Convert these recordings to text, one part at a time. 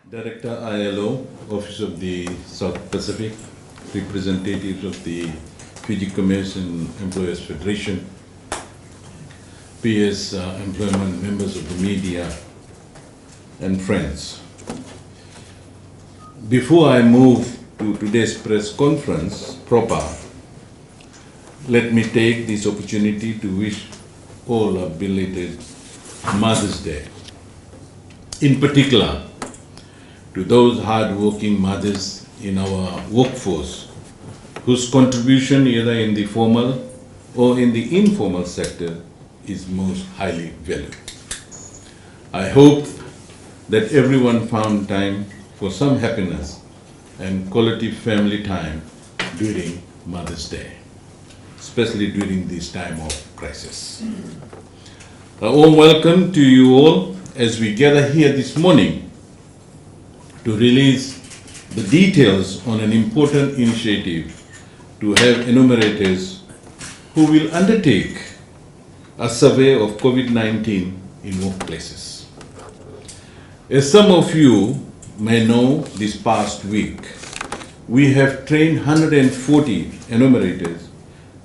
Director ILO, Office of the South Pacific, representatives of the Fiji Commerce and Employers Federation, PS employment, members of the media, and friends. Before I move to today's press conference proper, let me take this opportunity to wish all a belated Mother's Day. In particular, to those hard-working mothers in our workforce whose contribution either in the formal or in the informal sector is most highly valued. I hope that everyone found time for some happiness and quality family time during Mother's Day, especially during this time of crisis. A warm welcome to you all as we gather here this morning to release the details on an important initiative to have enumerators who will undertake a survey of COVID-19 in workplaces. As some of you may know, this past week, we have trained 140 enumerators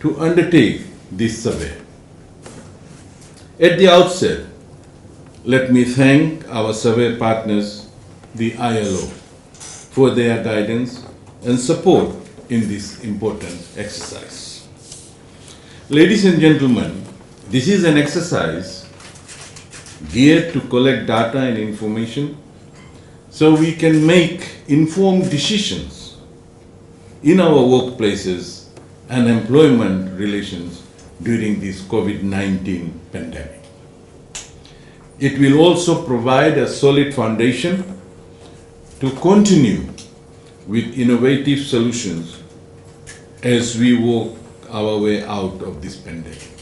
to undertake this survey. At the outset, let me thank our survey partners, the ILO, for their guidance and support in this important exercise. Ladies and gentlemen, this is an exercise geared to collect data and information so we can make informed decisions in our workplaces and employment relations during this COVID-19 pandemic. It will also provide a solid foundation to continue with innovative solutions as we work our way out of this pandemic.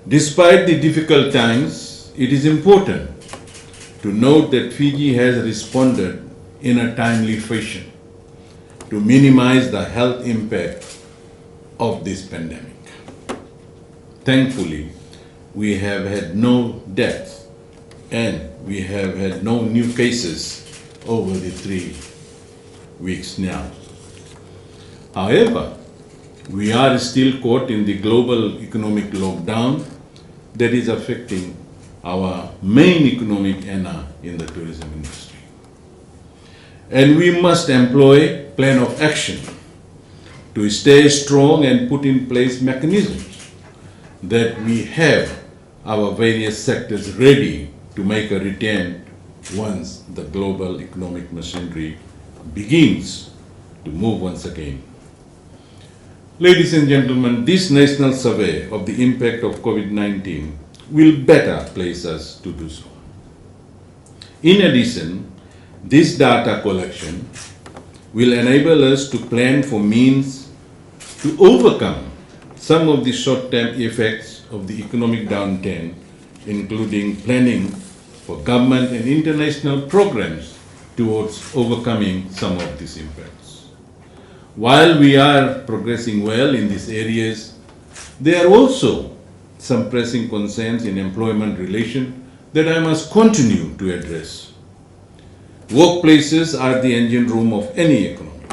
Despite the difficult times, it is important to note that Fiji has responded in a timely fashion to minimize the health impact of this pandemic. Thankfully, we have had no deaths and we have had no new cases over the 3 weeks now. However, we are still caught in the global economic lockdown that is affecting our main economic area in the tourism industry. And we must employ a plan of action to stay strong and put in place mechanisms that we have our various sectors ready to make a return once the global economic machinery begins to move once again. Ladies and gentlemen, this national survey of the impact of COVID-19 will better place us to do so. In addition, this data collection will enable us to plan for means to overcome some of the short-term effects of the economic downturn, including planning for government and international programs towards overcoming some of these impacts. While we are progressing well in these areas, there are also some pressing concerns in employment relations that I must continue to address. Workplaces are the engine room of any economy.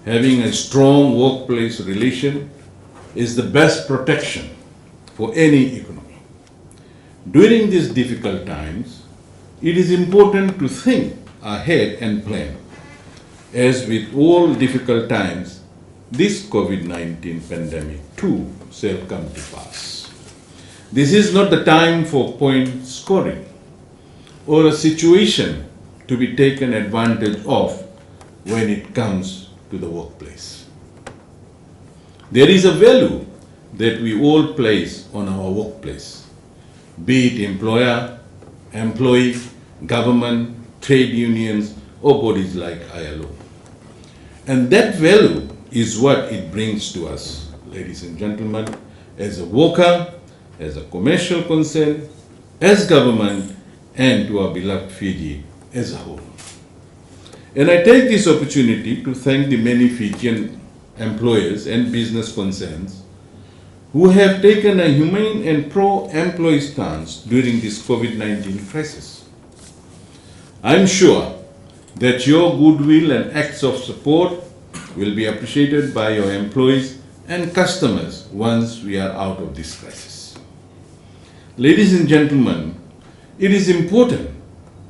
Having a strong workplace relation is the best protection for any economy. During these difficult times, it is important to think ahead and plan. As with all difficult times, this COVID-19 pandemic too shall come to pass. This is not the time for point scoring or a situation to be taken advantage of when it comes to the workplace. There is a value that we all place on our workplace, be it employer, employee, government, trade unions, or bodies like ILO. And that value is what it brings to us, ladies and gentlemen, as a worker, as a commercial concern, as government, and to our beloved Fiji as a whole. And I take this opportunity to thank the many Fijian employers and business concerns who have taken a humane and pro-employee stance during this COVID-19 crisis. I'm sure that your goodwill and acts of support will be appreciated by your employees and customers once we are out of this crisis. Ladies and gentlemen, it is important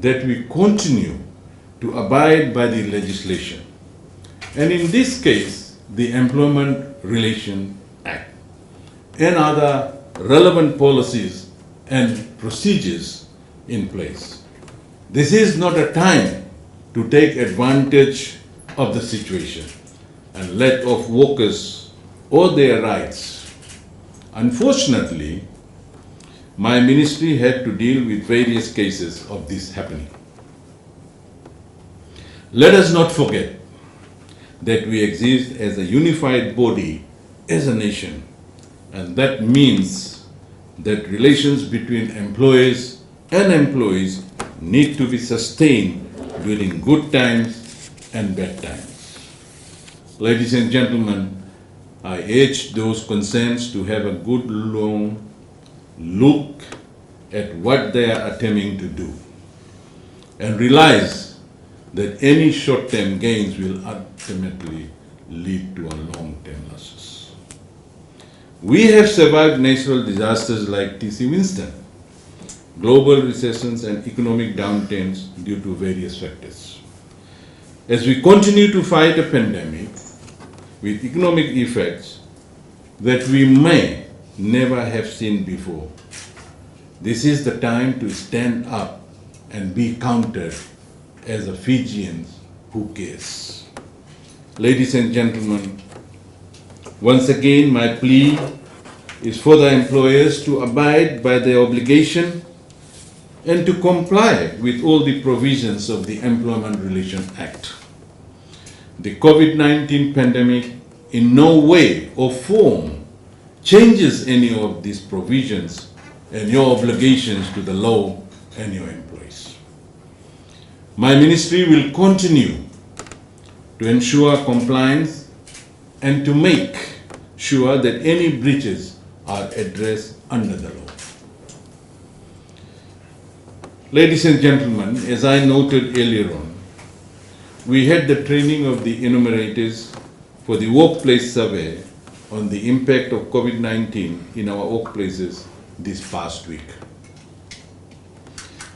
that we continue to abide by the legislation, and in this case, the Employment Relations Act and other relevant policies and procedures in place. This is not a time to take advantage of the situation and let off workers or their rights. Unfortunately, my ministry had to deal with various cases of this happening. Let us not forget that we exist as a unified body, as a nation, and that means that relations between employers and employees need to be sustained during good times and bad times. Ladies and gentlemen, I urge those concerned to have a good long look at what they are attempting to do and realize that any short-term gains will ultimately lead to a long-term losses. We have survived natural disasters like TC Winston, global recessions and economic downturns due to various factors. As we continue to fight a pandemic with economic effects that we may never have seen before, this is the time to stand up and be counted as a Fijian who cares. Ladies and gentlemen, once again my plea is for the employers to abide by their obligation and to comply with all the provisions of the Employment Relations Act. The COVID-19 pandemic in no way or form changes any of these provisions and your obligations to the law and your employees. My ministry will continue to ensure compliance and to make sure that any breaches are addressed under the law. Ladies and gentlemen, as I noted earlier on, we had the training of the enumerators for the workplace survey on the impact of COVID-19 in our workplaces this past week.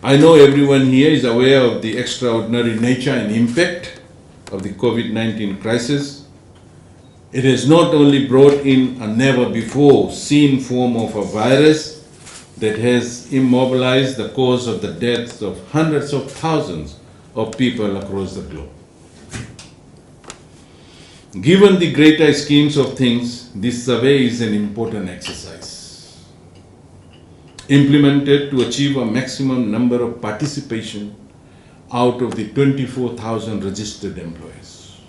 I know everyone here is aware of the extraordinary nature and impact of the COVID-19 crisis. It has not only brought in a never before seen form of a virus that has immobilized the cause of the deaths of hundreds of thousands of people across the globe. Given the greater schemes of things, this survey is an important exercise, implemented to achieve a maximum number of participation out of the 24,000 registered employees.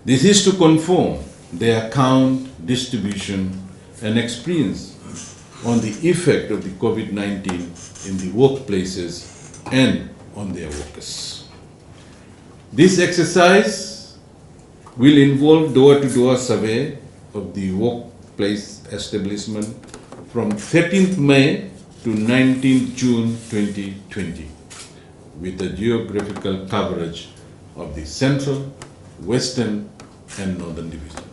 This is to confirm their count, distribution, and experience on the effect of the COVID-19 in the workplaces and on their workers. This exercise will involve door-to-door survey of the workplace establishment from 13th May to 19th June 2020 with a geographical coverage of the Central, Western and Northern Division.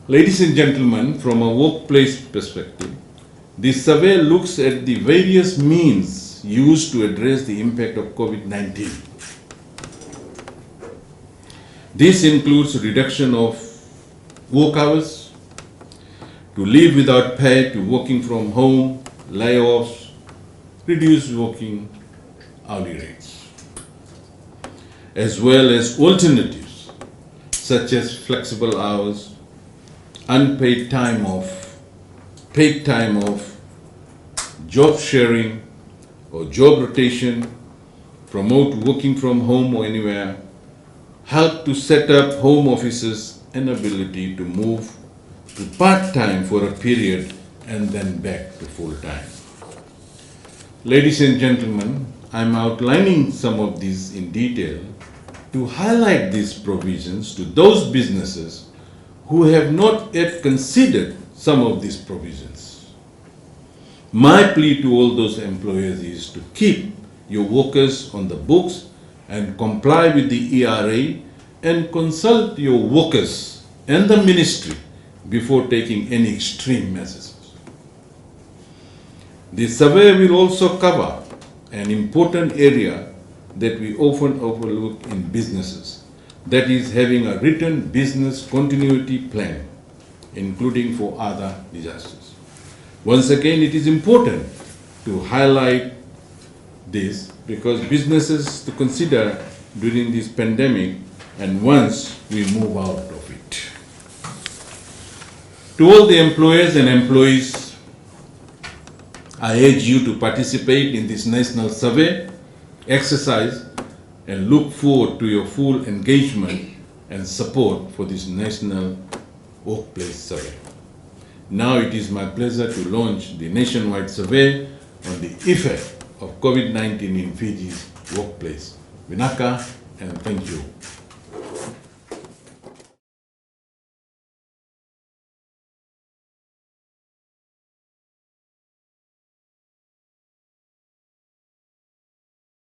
Ladies and gentlemen, from a workplace perspective, this survey looks at the various means used to address the impact of COVID-19. This includes reduction of work hours, to leave without pay, to working from home, layoffs, reduced working hourly rates, as well as alternatives such as flexible hours, unpaid time off, paid time off, job sharing or job rotation, promote working from home or anywhere, help to set up home offices and ability to move to part-time for a period and then back to full-time. Ladies and gentlemen, I'm outlining some of these in detail to highlight these provisions to those businesses who have not yet considered some of these provisions. My plea to all those employers is to keep your workers on the books and comply with the ERA, and consult your workers and the ministry before taking any extreme measures. The survey will also cover an important area that we often overlook in businesses, that is having a written business continuity plan, including for other disasters. Once again, it is important to highlight this because businesses to consider during this pandemic and once we move out of it. To all the employers and employees, I urge you to participate in this national survey exercise and look forward to your full engagement and support for this national workplace survey. Now it is my pleasure to launch the nationwide survey on the effect of COVID-19 in Fiji's workplace. Vinaka, and thank you.